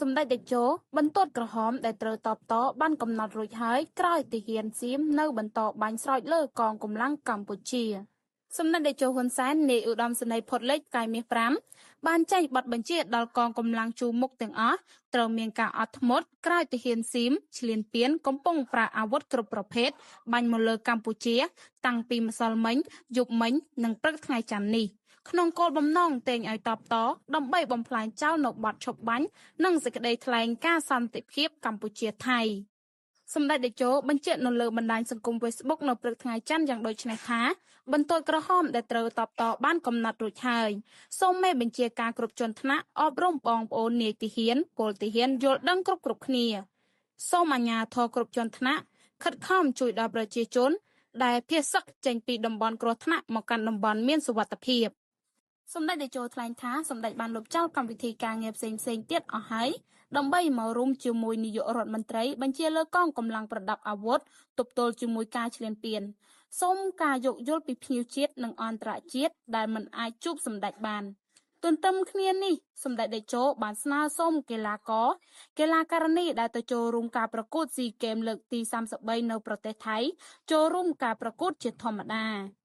សម្ដេចតេជោបន្ទាត់ក្រហមដែលត្រូវតបតបានកំណត់រួចហើយក្រោយទាហានសៀមនៅបន្តបាញ់ស្រោចលើកងកម្លាំងកម្ពុជាសម្ដេចតេជោហ៊ុនសែននាយឧត្តមសេនីយ៍ផុតលេខកាយមាស5បានចេញបទបញ្ជាដល់កងកម្លាំងជួរមុខទាំងអស់ត្រូវមានការអត់ធ្មត់ក្រោយទាហានសៀមឈ្លានពានកំពុងប្រើអាវុធគ្រប់ប្រភេទបាញ់មកលើកម្ពុជាតាំងពីម្សិលមិញយប់មិញនិងព្រឹកថ្ងៃច័ន្ទនេះក្នុងគោលបំណងតែងឲ្យតបតដើម្បីបំផ្លាញចោលនៅបាត់ឈប់បាញ់និងសេចក្តីថ្លែងការណ៍សន្តិភាពកម្ពុជាថៃសម្ដេចតេជោបញ្ជាក់នៅលើបណ្ដាញសង្គម Facebook នៅព្រឹកថ្ងៃច័ន្ទយ៉ាងដូចនេះថាបន្ទាត់ក្រហមដែលត្រូវតបតបានកំណត់រួចហើយសូមមេបញ្ជាការគ្រប់ជាន់ថ្នាក់អប់រំបងប្អូននាយទាហានពលទាហានយល់ដឹងគ្រប់គ្នាសូមអាជ្ញាធរគ្រប់ជាន់ថ្នាក់ខិតខំជួយដល់ប្រជាជនដែលភៀសសឹកចេញពីតំបន់គ្រោះថ្នាក់មកកាន់តំបន់មានសុវត្ថិភាពសម្ដេចតេជោថ្លែងថាសម្ដេចបានលុបចោលកម្មវិធីការងារផ្សេងៗទៀតអស់ហើយដើម្បីមករួមជាមួយនាយករដ្ឋមន្ត្រីបញ្ជាលើកងកម្លាំងប្រដាប់អាវុធទប់ទល់ជាមួយការឈ្លានពានសូមការយោគយល់ពីភ្ញៀវជាតិនិងអន្តរជាតិដែលមិនអាចជួបសម្ដេចបានទន្ទឹមគ្នានេះសម្ដេចតេជោបានស្នើសុំកីឡាករនីដែលទៅចូលរួមការប្រកួតស៊ីហ្គេមលើកទី33នៅប្រទេសថៃចូលរួមការប្រកួតជាធម្មតា